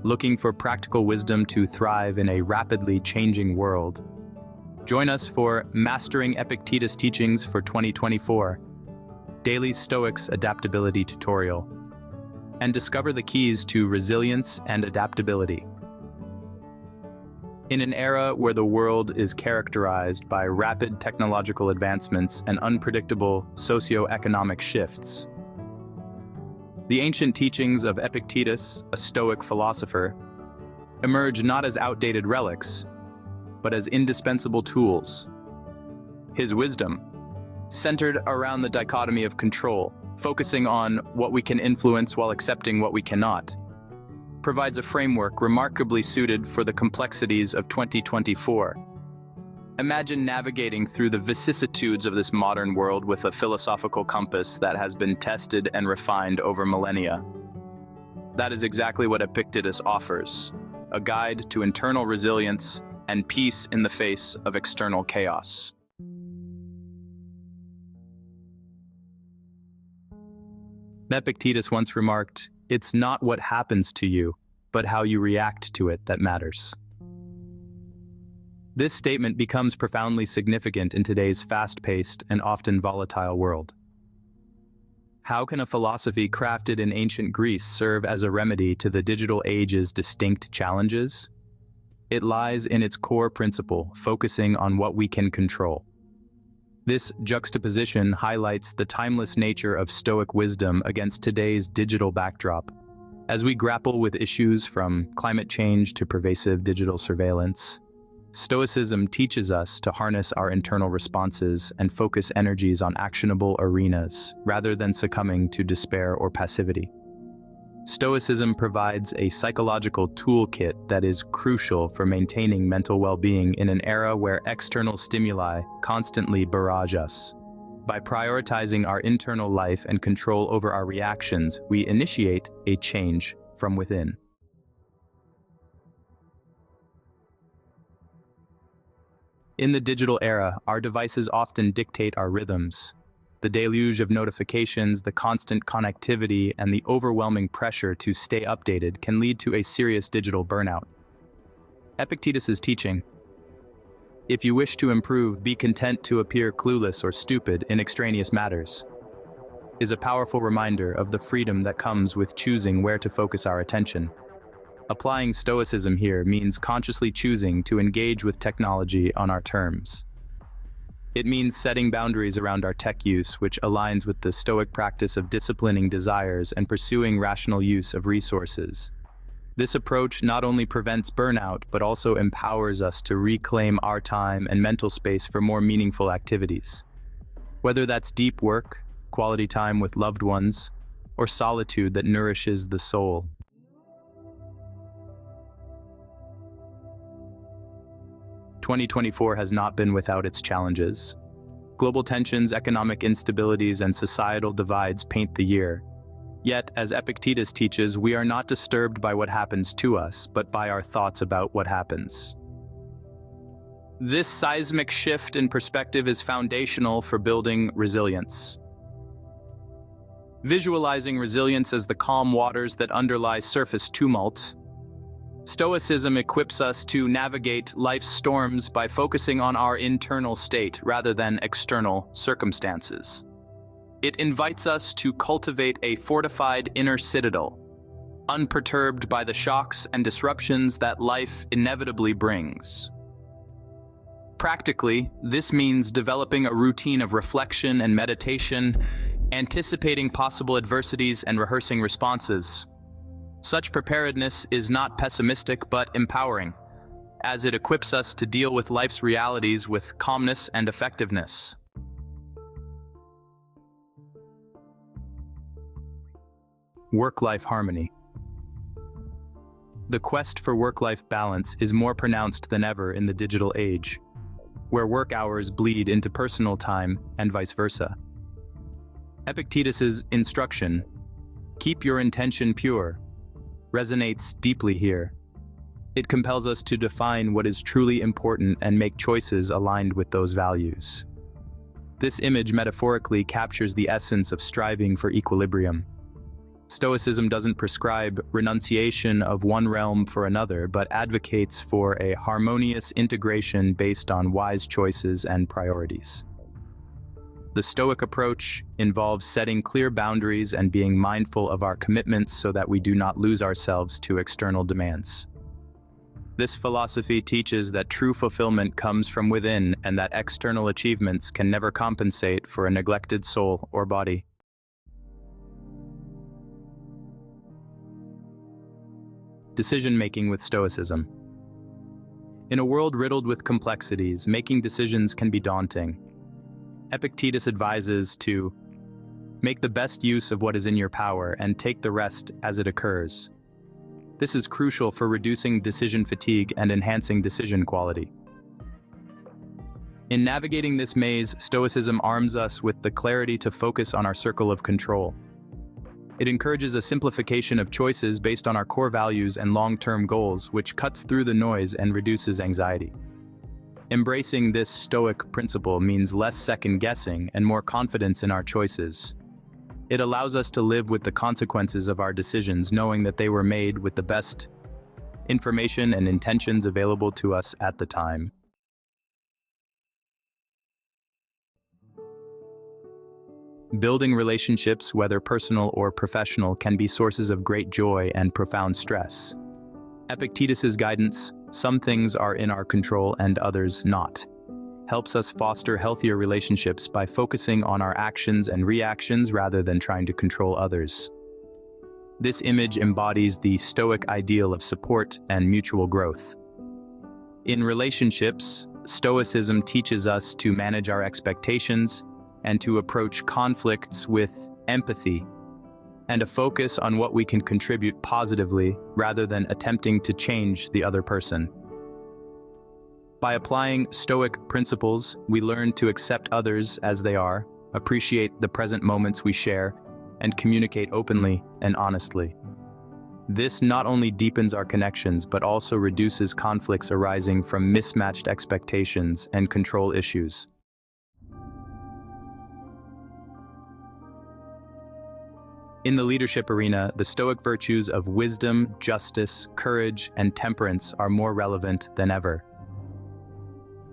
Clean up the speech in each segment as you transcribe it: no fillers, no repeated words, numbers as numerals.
looking for practical wisdom to thrive in a rapidly changing world. Join us for Mastering Epictetus Teachings for 2024, Daily Stoics Adaptability Tutorial, and discover the keys to resilience and adaptability. In an era where the world is characterized by rapid technological advancements and unpredictable socio-economic shifts, the ancient teachings of Epictetus, a Stoic philosopher, emerge not as outdated relics, but as indispensable tools. His wisdom, centered around the dichotomy of control, focusing on what we can influence while accepting what we cannot, provides a framework remarkably suited for the complexities of 2024. Imagine navigating through the vicissitudes of this modern world with a philosophical compass that has been tested and refined over millennia. That is exactly what Epictetus offers, a guide to internal resilience and peace in the face of external chaos. Epictetus once remarked, "It's not what happens to you, but how you react to it that matters." This statement becomes profoundly significant in today's fast-paced and often volatile world. How can a philosophy crafted in ancient Greece serve as a remedy to the digital age's distinct challenges? It lies in its core principle, focusing on what we can control. This juxtaposition highlights the timeless nature of Stoic wisdom against today's digital backdrop. As we grapple with issues from climate change to pervasive digital surveillance, Stoicism teaches us to harness our internal responses and focus energies on actionable arenas, rather than succumbing to despair or passivity. Stoicism provides a psychological toolkit that is crucial for maintaining mental well-being in an era where external stimuli constantly barrage us. By prioritizing our internal life and control over our reactions, we initiate a change from within. In the digital era, our devices often dictate our rhythms. The deluge of notifications, the constant connectivity, and the overwhelming pressure to stay updated can lead to a serious digital burnout. Epictetus's teaching, "If you wish to improve, be content to appear clueless or stupid in extraneous matters," is a powerful reminder of the freedom that comes with choosing where to focus our attention. Applying Stoicism here means consciously choosing to engage with technology on our terms. It means setting boundaries around our tech use, which aligns with the Stoic practice of disciplining desires and pursuing rational use of resources. This approach not only prevents burnout, but also empowers us to reclaim our time and mental space for more meaningful activities. Whether that's deep work, quality time with loved ones, or solitude that nourishes the soul. 2024 has not been without its challenges. Global tensions, economic instabilities, and societal divides paint the year. Yet, as Epictetus teaches, we are not disturbed by what happens to us, but by our thoughts about what happens. This seismic shift in perspective is foundational for building resilience. Visualizing resilience as the calm waters that underlie surface tumult, Stoicism equips us to navigate life's storms by focusing on our internal state rather than external circumstances. It invites us to cultivate a fortified inner citadel, unperturbed by the shocks and disruptions that life inevitably brings. Practically, this means developing a routine of reflection and meditation, anticipating possible adversities and rehearsing responses. Such preparedness is not pessimistic but empowering, as it equips us to deal with life's realities with calmness and effectiveness. Work-life harmony. The quest for work-life balance is more pronounced than ever in the digital age, where work hours bleed into personal time and vice versa. Epictetus's instruction, "Keep your intention pure," resonates deeply here. It compels us to define what is truly important and make choices aligned with those values. This image metaphorically captures the essence of striving for equilibrium. Stoicism doesn't prescribe renunciation of one realm for another, but advocates for a harmonious integration based on wise choices and priorities. The Stoic approach involves setting clear boundaries and being mindful of our commitments so that we do not lose ourselves to external demands. This philosophy teaches that true fulfillment comes from within and that external achievements can never compensate for a neglected soul or body. Decision-making with Stoicism. In a world riddled with complexities, making decisions can be daunting. Epictetus advises to make the best use of what is in your power and take the rest as it occurs. This is crucial for reducing decision fatigue and enhancing decision quality. In navigating this maze, Stoicism arms us with the clarity to focus on our circle of control. It encourages a simplification of choices based on our core values and long-term goals, which cuts through the noise and reduces anxiety. Embracing this Stoic principle means less second-guessing and more confidence in our choices. It allows us to live with the consequences of our decisions, knowing that they were made with the best information and intentions available to us at the time. Building relationships, whether personal or professional, can be sources of great joy and profound stress. Epictetus's guidance, "Some things are in our control and others not," helps us foster healthier relationships by focusing on our actions and reactions rather than trying to control others. This image embodies the Stoic ideal of support and mutual growth. In relationships, Stoicism teaches us to manage our expectations and to approach conflicts with empathy and a focus on what we can contribute positively rather than attempting to change the other person. By applying Stoic principles, we learn to accept others as they are, appreciate the present moments we share, and communicate openly and honestly. This not only deepens our connections but also reduces conflicts arising from mismatched expectations and control issues. In the leadership arena, the Stoic virtues of wisdom, justice, courage, and temperance are more relevant than ever.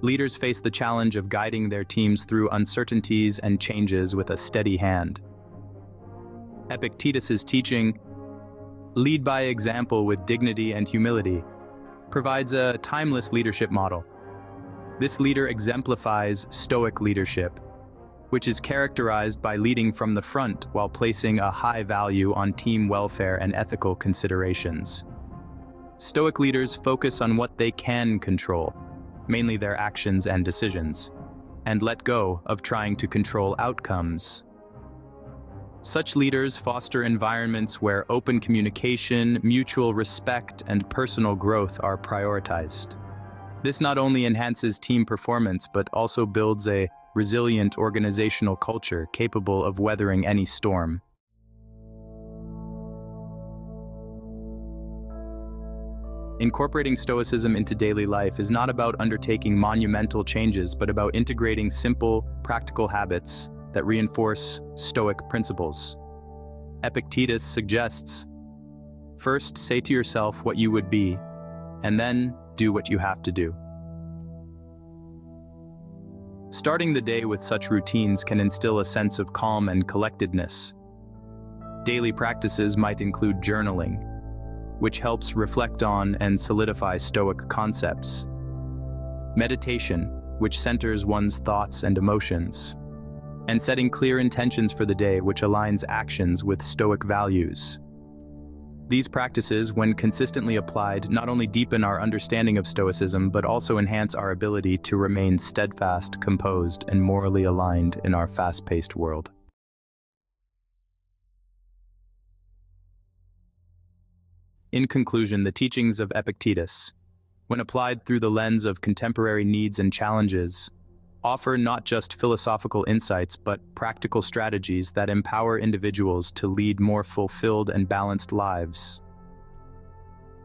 Leaders face the challenge of guiding their teams through uncertainties and changes with a steady hand. Epictetus's teaching, "Lead by example with dignity and humility," provides a timeless leadership model. This leader exemplifies Stoic leadership, which is characterized by leading from the front while placing a high value on team welfare and ethical considerations. Stoic leaders focus on what they can control, mainly their actions and decisions, and let go of trying to control outcomes. Such leaders foster environments where open communication, mutual respect, and personal growth are prioritized. This not only enhances team performance but also builds a resilient organizational culture capable of weathering any storm. Incorporating Stoicism into daily life is not about undertaking monumental changes, but about integrating simple, practical habits that reinforce Stoic principles. Epictetus suggests, first say to yourself what you would be, and then do what you have to do. Starting the day with such routines can instill a sense of calm and collectedness. Daily practices might include journaling, which helps reflect on and solidify Stoic concepts. Meditation, which centers one's thoughts and emotions. And setting clear intentions for the day, which aligns actions with Stoic values. These practices, when consistently applied, not only deepen our understanding of Stoicism, but also enhance our ability to remain steadfast, composed, and morally aligned in our fast-paced world. In conclusion, the teachings of Epictetus, when applied through the lens of contemporary needs and challenges, offer not just philosophical insights, but practical strategies that empower individuals to lead more fulfilled and balanced lives.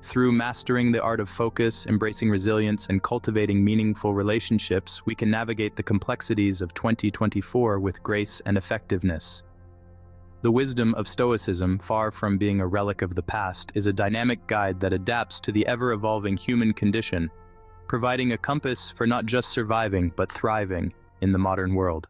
Through mastering the art of focus, embracing resilience, and cultivating meaningful relationships, we can navigate the complexities of 2024 with grace and effectiveness. The wisdom of Stoicism, far from being a relic of the past, is a dynamic guide that adapts to the ever-evolving human condition, providing a compass for not just surviving but thriving in the modern world.